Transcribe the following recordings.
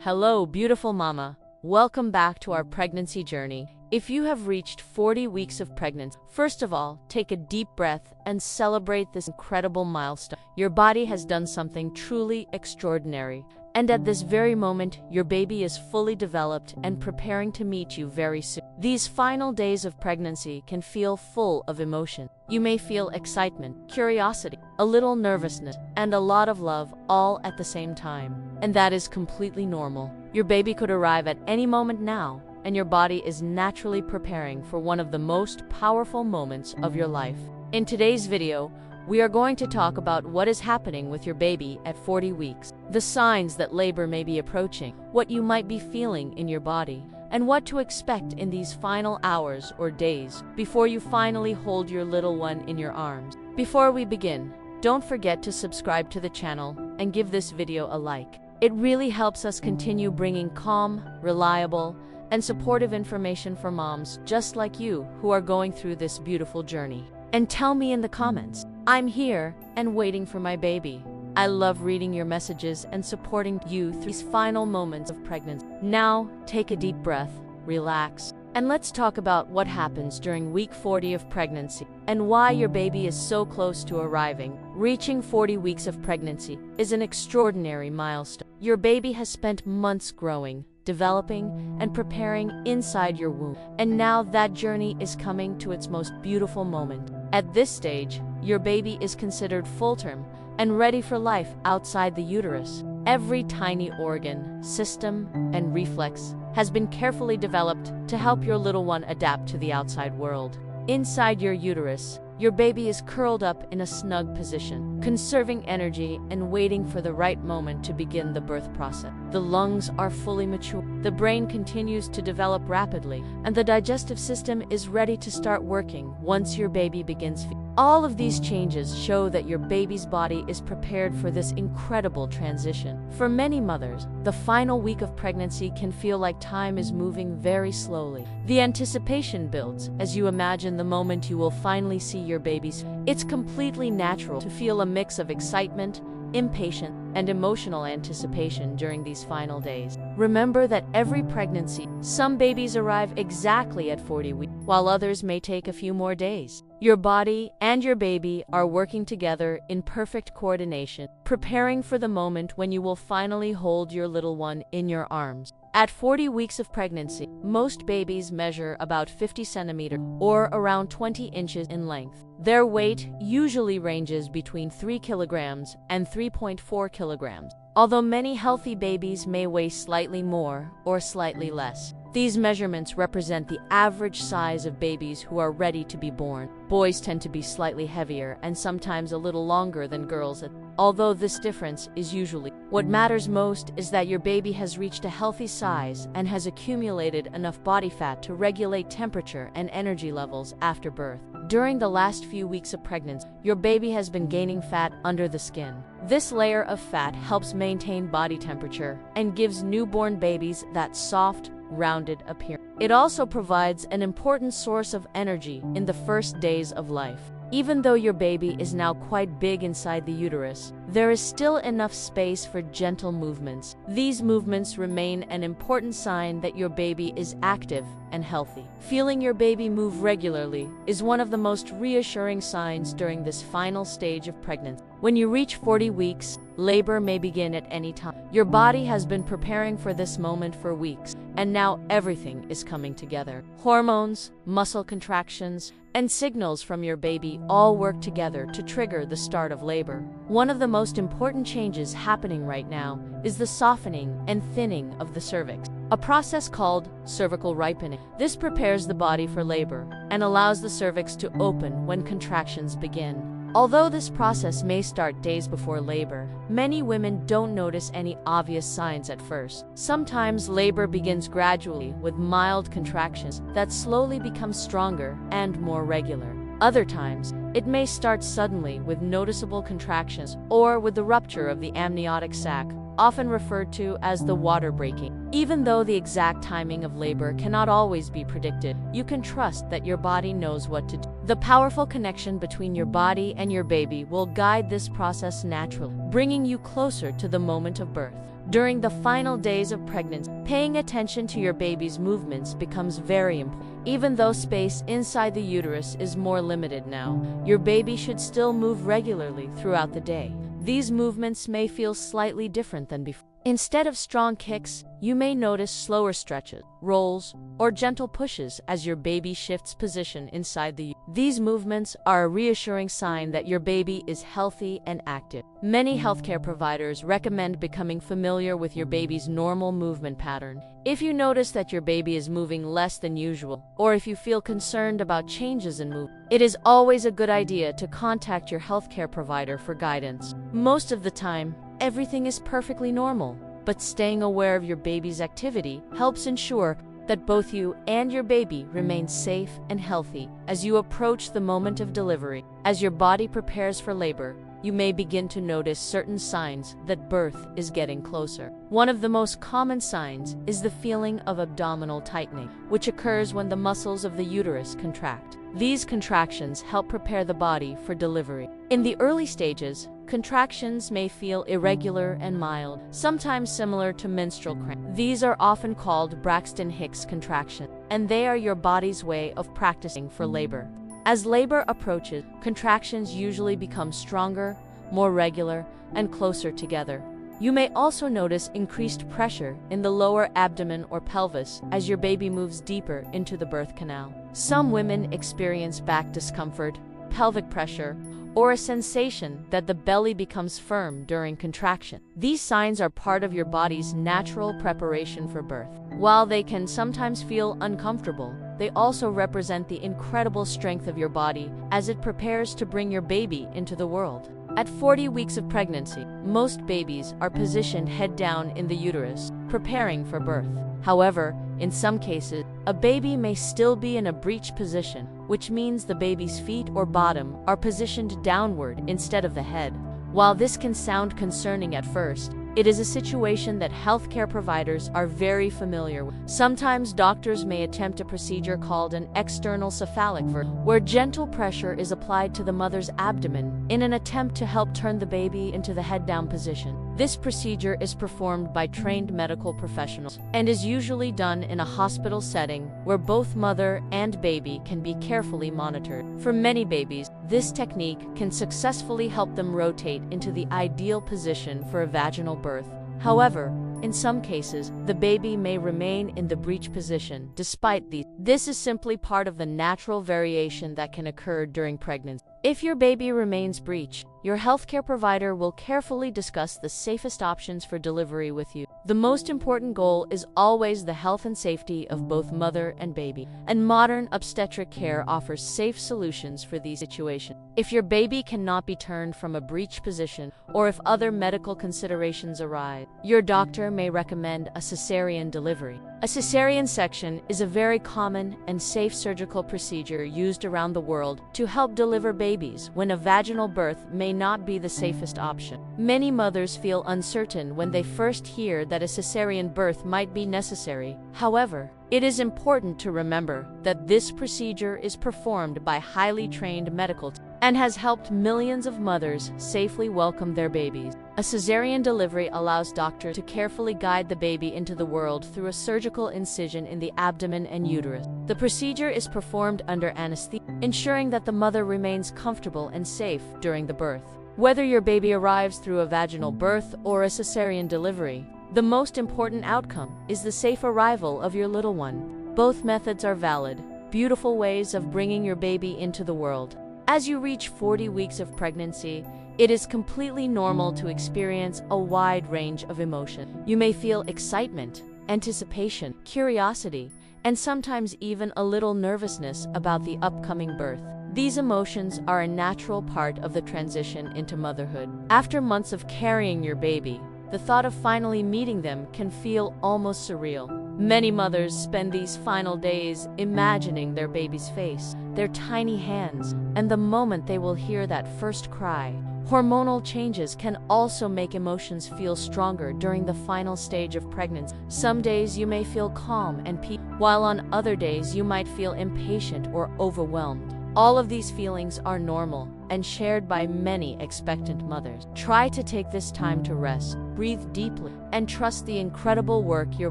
Hello, beautiful mama. Welcome back to our pregnancy journey. If you have reached 40 weeks of pregnancy, first of all, take a deep breath and celebrate this incredible milestone. Your body has done something truly extraordinary. And at this very moment, your baby is fully developed and preparing to meet you very soon. These final days of pregnancy can feel full of emotion. You may feel excitement, curiosity, a little nervousness, and a lot of love all at the same time. And that is completely normal. Your baby could arrive at any moment now, and your body is naturally preparing for one of the most powerful moments of your life. In today's video, we are going to talk about what is happening with your baby at 40 weeks, the signs that labor may be approaching, what you might be feeling in your body, and what to expect in these final hours or days before you finally hold your little one in your arms. Before we begin, don't forget to subscribe to the channel and give this video a like. It really helps us continue bringing calm, reliable, and supportive information for moms just like you who are going through this beautiful journey. And tell me in the comments, I'm here and waiting for my baby. I love reading your messages and supporting you through these final moments of pregnancy. Now, take a deep breath, relax, and let's talk about what happens during week 40 of pregnancy and why your baby is so close to arriving. Reaching 40 weeks of pregnancy is an extraordinary milestone. Your baby has spent months growing, developing, and preparing inside your womb. And now that journey is coming to its most beautiful moment. At this stage, your baby is considered full-term and ready for life outside the uterus. Every tiny organ, system, and reflex has been carefully developed to help your little one adapt to the outside world. Inside your uterus, your baby is curled up in a snug position, conserving energy and waiting for the right moment to begin the birth process. The lungs are fully mature, the brain continues to develop rapidly, and the digestive system is ready to start working once your baby begins feeding. All of these changes show that your baby's body is prepared for this incredible transition. For many mothers, the final week of pregnancy can feel like time is moving very slowly. The anticipation builds as you imagine the moment you will finally see your baby's. It's completely natural to feel a mix of excitement, impatience, and emotional anticipation during these final days. Remember that every pregnancy, some babies arrive exactly at 40 weeks, while others may take a few more days. Your body and your baby are working together in perfect coordination, preparing for the moment when you will finally hold your little one in your arms. At 40 weeks of pregnancy, most babies measure about 50 centimeters or around 20 inches in length. Their weight usually ranges between 3 kilograms and 3.4 kilograms, although many healthy babies may weigh slightly more or slightly less. These measurements represent the average size of babies who are ready to be born. Boys tend to be slightly heavier and sometimes a little longer than girls, although this difference is usually. What matters most is that your baby has reached a healthy size and has accumulated enough body fat to regulate temperature and energy levels after birth. During the last few weeks of pregnancy, your baby has been gaining fat under the skin. This layer of fat helps maintain body temperature and gives newborn babies that soft, rounded appearance. It also provides an important source of energy in the first days of life. Even though your baby is now quite big inside the uterus, there is still enough space for gentle movements. These movements remain an important sign that your baby is active and healthy. Feeling your baby move regularly is one of the most reassuring signs during this final stage of pregnancy. When you reach 40 weeks, labor may begin at any time. Your body has been preparing for this moment for weeks, and now everything is coming together. Hormones, muscle contractions, and signals from your baby all work together to trigger the start of labor. One of the most important changes happening right now is the softening and thinning of the cervix, a process called cervical ripening. This prepares the body for labor and allows the cervix to open when contractions begin. Although this process may start days before labor, many women don't notice any obvious signs at first. Sometimes labor begins gradually with mild contractions that slowly become stronger and more regular. Other times, it may start suddenly with noticeable contractions or with the rupture of the amniotic sac, often referred to as the water breaking. Even though the exact timing of labor cannot always be predicted, you can trust that your body knows what to do. The powerful connection between your body and your baby will guide this process naturally, bringing you closer to the moment of birth. During the final days of pregnancy, paying attention to your baby's movements becomes very important. Even though space inside the uterus is more limited now, your baby should still move regularly throughout the day. These movements may feel slightly different than before. Instead of strong kicks, you may notice slower stretches, rolls, or gentle pushes as your baby shifts position inside the uterus. These movements are a reassuring sign that your baby is healthy and active. Many healthcare providers recommend becoming familiar with your baby's normal movement pattern. If you notice that your baby is moving less than usual, or if you feel concerned about changes in movement, it is always a good idea to contact your healthcare provider for guidance. Most of the time, everything is perfectly normal, but staying aware of your baby's activity helps ensure that both you and your baby remain safe and healthy as you approach the moment of delivery. As your body prepares for labor, you may begin to notice certain signs that birth is getting closer. One of the most common signs is the feeling of abdominal tightening, which occurs when the muscles of the uterus contract. These contractions help prepare the body for delivery. In the early stages, contractions may feel irregular and mild, sometimes similar to menstrual cramps. These are often called Braxton Hicks contractions, and they are your body's way of practicing for labor. As labor approaches, contractions usually become stronger, more regular, and closer together. You may also notice increased pressure in the lower abdomen or pelvis as your baby moves deeper into the birth canal. Some women experience back discomfort, pelvic pressure, or a sensation that the belly becomes firm during contraction. These signs are part of your body's natural preparation for birth. While they can sometimes feel uncomfortable, they also represent the incredible strength of your body as it prepares to bring your baby into the world. At 40 weeks of pregnancy, most babies are positioned head down in the uterus, preparing for birth. However, in some cases, a baby may still be in a breech position, which means the baby's feet or bottom are positioned downward instead of the head. While this can sound concerning at first, it is a situation that healthcare providers are very familiar with. Sometimes doctors may attempt a procedure called an external cephalic version, where gentle pressure is applied to the mother's abdomen in an attempt to help turn the baby into the head-down position. This procedure is performed by trained medical professionals and is usually done in a hospital setting where both mother and baby can be carefully monitored. For many babies, this technique can successfully help them rotate into the ideal position for a vaginal birth. However, in some cases, the baby may remain in the breech position despite these. This is simply part of the natural variation that can occur during pregnancy. If your baby remains breech, your healthcare provider will carefully discuss the safest options for delivery with you. The most important goal is always the health and safety of both mother and baby, and modern obstetric care offers safe solutions for these situations. If your baby cannot be turned from a breech position, or if other medical considerations arise, your doctor may recommend a cesarean delivery. A cesarean section is a very common and safe surgical procedure used around the world to help deliver babies when a vaginal birth may not be the safest option. Many mothers feel uncertain when they first hear that a cesarean birth might be necessary. However, it is important to remember that this procedure is performed by highly trained medical teams and has helped millions of mothers safely welcome their babies. A cesarean delivery allows doctors to carefully guide the baby into the world through a surgical incision in the abdomen and uterus. The procedure is performed under anesthesia, ensuring that the mother remains comfortable and safe during the birth. Whether your baby arrives through a vaginal birth or a cesarean delivery, the most important outcome is the safe arrival of your little one. Both methods are valid, beautiful ways of bringing your baby into the world. As you reach 40 weeks of pregnancy, it is completely normal to experience a wide range of emotion. You may feel excitement, anticipation, curiosity, and sometimes even a little nervousness about the upcoming birth. These emotions are a natural part of the transition into motherhood. After months of carrying your baby, the thought of finally meeting them can feel almost surreal. Many mothers spend these final days imagining their baby's face, their tiny hands, and the moment they will hear that first cry. Hormonal changes can also make emotions feel stronger during the final stage of pregnancy. Some days you may feel calm and peaceful, while on other days you might feel impatient or overwhelmed. All of these feelings are normal and shared by many expectant mothers. Try to take this time to rest, breathe deeply, and trust the incredible work your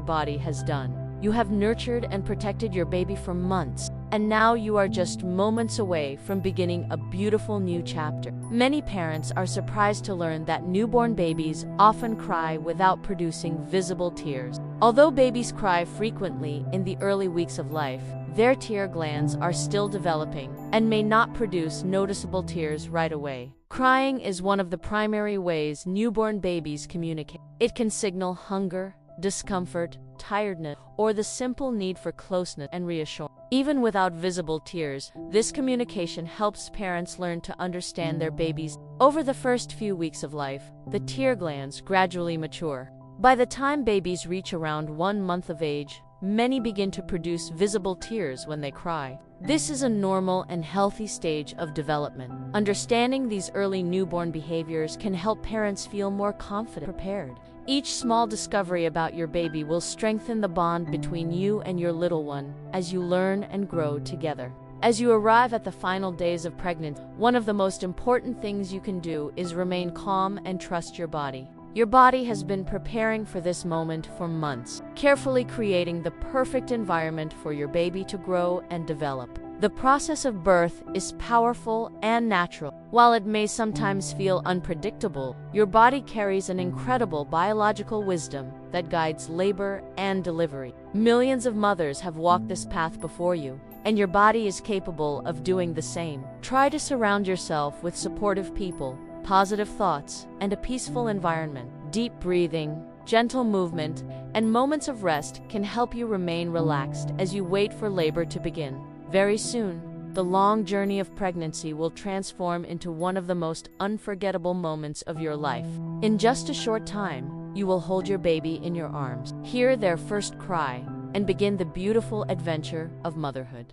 body has done. You have nurtured and protected your baby for months, and now you are just moments away from beginning a beautiful new chapter. Many parents are surprised to learn that newborn babies often cry without producing visible tears. Although babies cry frequently in the early weeks of life, their tear glands are still developing and may not produce noticeable tears right away. Crying is one of the primary ways newborn babies communicate. It can signal hunger, discomfort, tiredness, or the simple need for closeness and reassurance. Even without visible tears, this communication helps parents learn to understand their babies. Over the first few weeks of life, the tear glands gradually mature. By the time babies reach around 1 month of age, many begin to produce visible tears when they cry. This is a normal and healthy stage of development. Understanding these early newborn behaviors can help parents feel more confident and prepared. Each small discovery about your baby will strengthen the bond between you and your little one as you learn and grow together. As you arrive at the final days of pregnancy, one of the most important things you can do is remain calm and trust your body. Your body has been preparing for this moment for months, carefully creating the perfect environment for your baby to grow and develop. The process of birth is powerful and natural. While it may sometimes feel unpredictable, your body carries an incredible biological wisdom that guides labor and delivery. Millions of mothers have walked this path before you, and your body is capable of doing the same. Try to surround yourself with supportive people, positive thoughts, and a peaceful environment. Deep breathing, gentle movement, and moments of rest can help you remain relaxed as you wait for labor to begin. Very soon, the long journey of pregnancy will transform into one of the most unforgettable moments of your life. In just a short time, you will hold your baby in your arms, hear their first cry, and begin the beautiful adventure of motherhood.